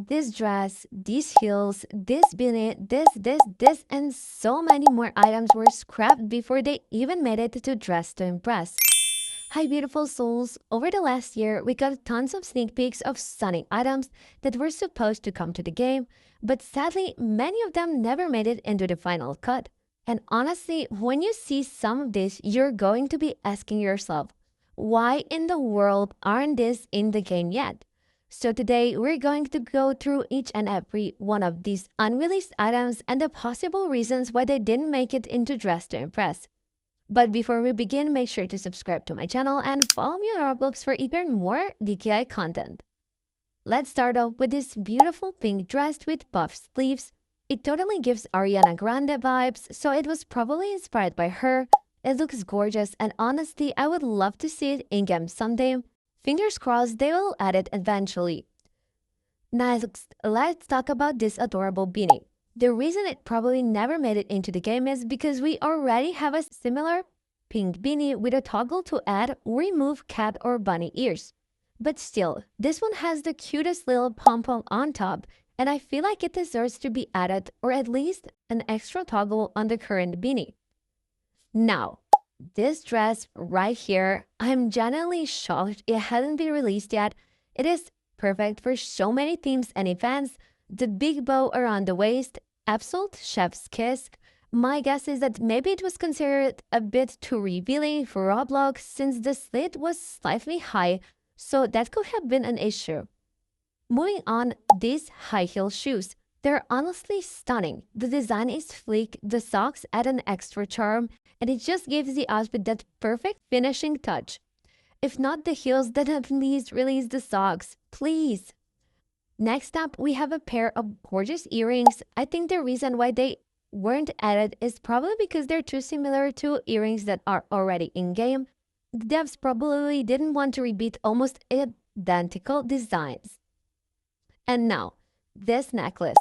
this dress, these heels, this beanie, this, and so many more items were scrapped before they even made it to Dress to Impress. Hi, beautiful souls. Over the last year, we got tons of sneak peeks of stunning items that were supposed to come to the game, but sadly, many of them never made it into the final cut. And honestly, when you see some of this, you're going to be asking yourself, why in the world aren't these in the game yet? So today, we're going to go through each and every one of these unreleased items and the possible reasons why they didn't make it into Dress to Impress. But before we begin, make sure to subscribe to my channel and follow me on Roblox for even more DKI content. Let's start off with this beautiful pink dress with puff sleeves. It totally gives Ariana Grande vibes, so it was probably inspired by her. It looks gorgeous, and honestly, I would love to see it in-game someday. Fingers crossed they will add it eventually. Next, let's talk about this adorable beanie. The reason it probably never made it into the game is because we already have a similar pink beanie with a toggle to add or remove cat or bunny ears. But still, this one has the cutest little pom-pom on top, and I feel like it deserves to be added or at least an extra toggle on the current beanie. Now, this dress right here, I'm genuinely shocked it hasn't been released yet. It is perfect for so many themes and events. The big bow around the waist, absolute chef's kiss. My guess is that maybe it was considered a bit too revealing for Roblox since the slit was slightly high, so that could have been an issue. Moving on, these high heel shoes. They're honestly stunning. The design is sleek, the socks add an extra charm, and it just gives the outfit that perfect finishing touch. If not the heels, then at least release the socks, please. Next up, we have a pair of gorgeous earrings. I think the reason why they weren't added is probably because they're too similar to earrings that are already in-game. The devs probably didn't want to repeat almost identical designs. And now, this necklace.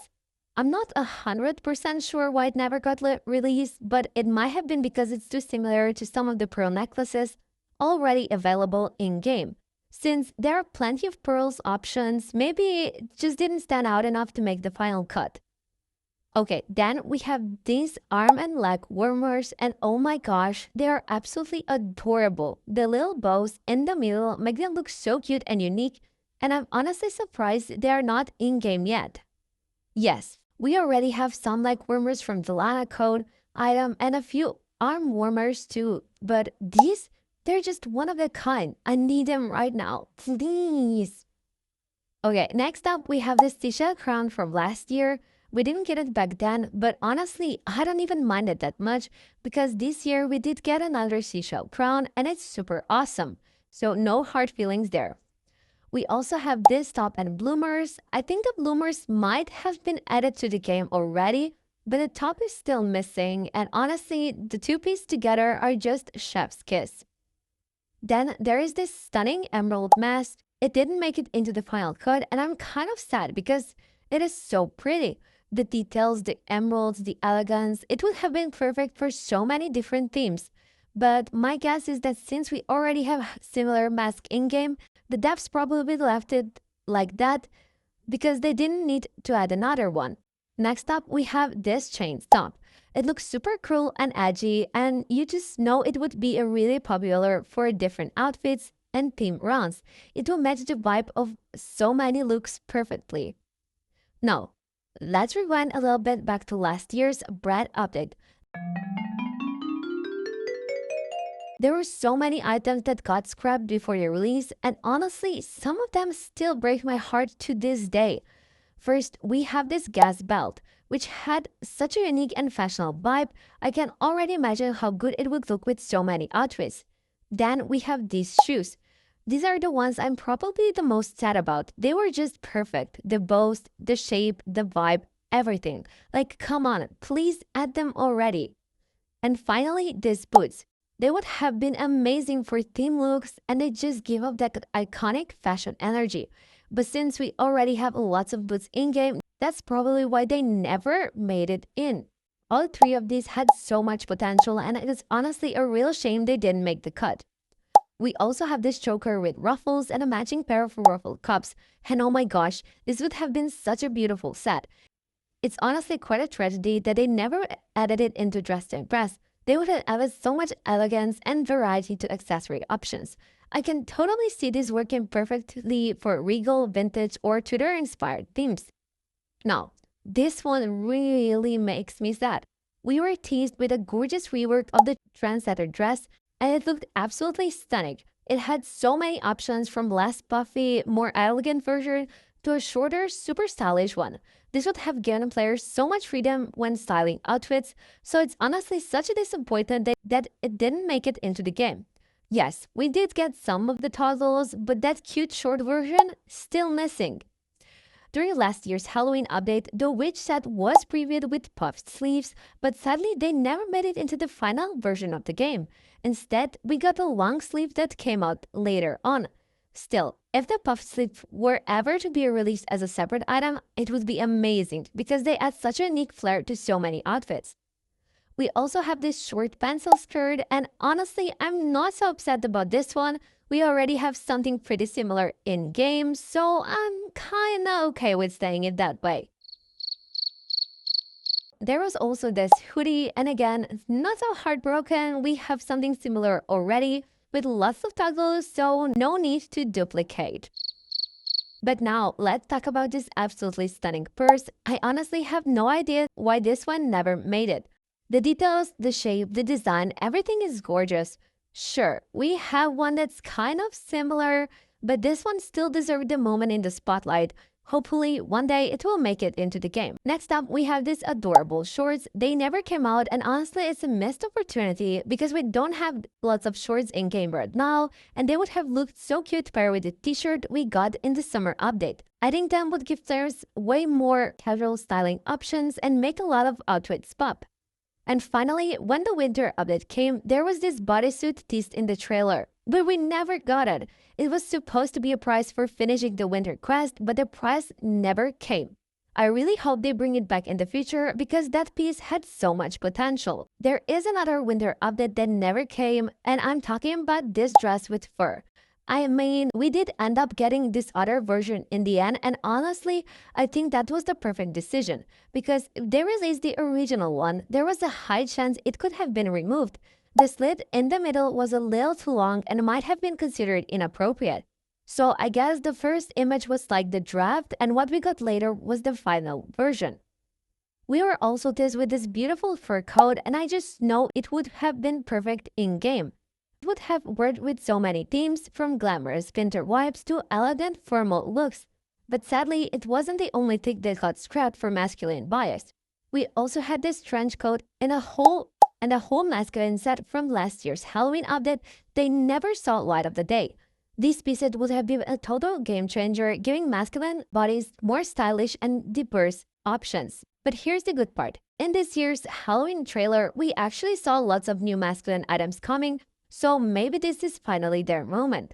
I'm not 100% sure why it never got released, but it might have been because it's too similar to some of the pearl necklaces already available in-game. Since there are plenty of pearls options, maybe it just didn't stand out enough to make the final cut. Okay, then we have these arm and leg warmers, and oh my gosh, they are absolutely adorable. The little bows in the middle make them look so cute and unique, and I'm honestly surprised they are not in-game yet. Yes, we already have some leg warmers from the Lana Code item and a few arm warmers too, but these, they're just one of a kind. I need them right now, please. Okay, next up we have this seashell crown from last year. We didn't get it back then, but honestly, I don't even mind it that much because this year we did get another seashell crown and it's super awesome. So no hard feelings there. We also have this top and bloomers. I think the bloomers might have been added to the game already, but the top is still missing, and honestly, the two pieces together are just chef's kiss. Then there is this stunning emerald mask. It didn't make it into the final cut, and I'm kind of sad because it is so pretty. The details, the emeralds, the elegance, it would have been perfect for so many different themes. But my guess is that since we already have similar mask in-game, the devs probably left it like that because they didn't need to add another one. Next up, we have this chain top. It looks super cool and edgy, and you just know it would be a really popular for different outfits and theme runs. It will match the vibe of so many looks perfectly. Now, let's rewind a little bit back to last year's Bread update. There were so many items that got scrapped before the release, and honestly, some of them still break my heart to this day. First, we have this gas belt, which had such a unique and fashionable vibe. I can already imagine how good it would look with so many outfits. Then we have these shoes. These are the ones I'm probably the most sad about. They were just perfect. The bows, the shape, the vibe, everything. Like, come on, please add them already. And finally, these boots. They would have been amazing for theme looks, and they just give off that iconic fashion energy. But since we already have lots of boots in-game, that's probably why they never made it in. All three of these had so much potential, and it is honestly a real shame they didn't make the cut. We also have this choker with ruffles and a matching pair of ruffled cups. And oh my gosh, this would have been such a beautiful set. It's honestly quite a tragedy that they never added it into Dress to Impress. They would have added so much elegance and variety to accessory options. I can totally see this working perfectly for regal, vintage, or Tudor-inspired themes. Now, this one really makes me sad. We were teased with a gorgeous rework of the trendsetter dress, and it looked absolutely stunning. It had so many options from less puffy, more elegant version to a shorter, super stylish one. This would have given players so much freedom when styling outfits, so it's honestly such a disappointment that it didn't make it into the game. Yes, we did get some of the toggles, but that cute short version still missing. During last year's Halloween update, the witch set was previewed with puffed sleeves, but sadly they never made it into the final version of the game. Instead, we got a long sleeve that came out later on. Still, if the puffed sleeve were ever to be released as a separate item, it would be amazing because they add such a unique flair to so many outfits. We also have this short pencil skirt, and honestly, I'm not so upset about this one. We already have something pretty similar in games, so I'm kinda okay with staying it that way. There was also this hoodie, and again, not so heartbroken. We have something similar already with lots of toggles, so no need to duplicate. But now, let's talk about this absolutely stunning purse. I honestly have no idea why this one never made it. The details, the shape, the design, everything is gorgeous. Sure, we have one that's kind of similar, but this one still deserved the moment in the spotlight. Hopefully, one day it will make it into the game. Next up, we have these adorable shorts. They never came out, and honestly, it's a missed opportunity because we don't have lots of shorts in game right now, and they would have looked so cute paired with the t-shirt we got in the summer update. Adding them would give players way more casual styling options and make a lot of outfits pop. And finally, when the winter update came, there was this bodysuit teased in the trailer, but we never got it. It was supposed to be a prize for finishing the winter quest, but the prize never came. I really hope they bring it back in the future because that piece had so much potential. There is another winter update that never came, and I'm talking about this dress with fur. I mean, we did end up getting this other version in the end, and honestly, I think that was the perfect decision. Because if they released the original one, there was a high chance it could have been removed. The slit in the middle was a little too long and might have been considered inappropriate. So I guess the first image was like the draft, and what we got later was the final version. We were also teased with this beautiful fur coat, and I just know it would have been perfect in-game. It would have worked with so many themes, from glamorous winter vibes to elegant formal looks. But sadly, it wasn't the only thing that got scrapped for masculine bias. We also had this trench coat and a whole masculine set from last year's Halloween update. They never saw light of the day. These pieces would have been a total game changer, giving masculine bodies more stylish and diverse options. But here's the good part. In this year's Halloween trailer, we actually saw lots of new masculine items coming, so maybe this is finally their moment.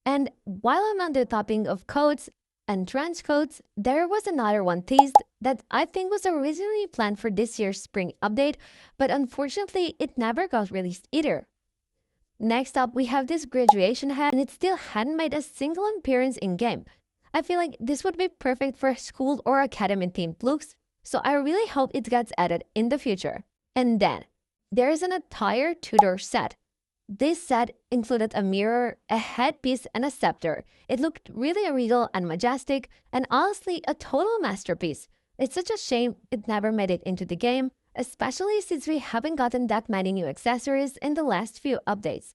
And while I'm on the topic of coats and trench coats, there was another one teased that I think was originally planned for this year's spring update, but unfortunately it never got released either. Next up, we have this graduation hat, and it still hadn't made a single appearance in-game. I feel like this would be perfect for school or academy themed looks, so I really hope it gets added in the future. And then, there's an entire Tudor set. This set included a mirror, a headpiece, and a scepter. It looked really regal and majestic, and honestly a total masterpiece. It's such a shame it never made it into the game, especially since we haven't gotten that many new accessories in the last few updates.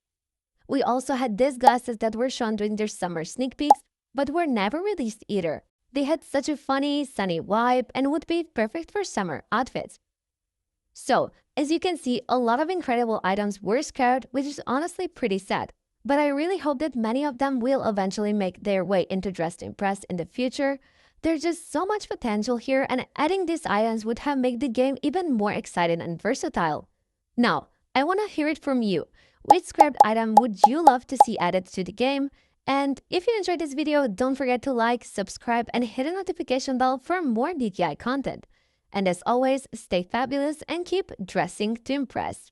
We also had these glasses that were shown during their summer sneak peeks, but were never released either. They had such a funny, sunny vibe and would be perfect for summer outfits. So, as you can see, a lot of incredible items were scrapped, which is honestly pretty sad. But I really hope that many of them will eventually make their way into Dress to Impress in the future. There's just so much potential here, and adding these items would have made the game even more exciting and versatile. Now, I want to hear it from you. Which scrapped item would you love to see added to the game? And if you enjoyed this video, don't forget to like, subscribe, and hit the notification bell for more DKI content. And as always, stay fabulous and keep dressing to impress.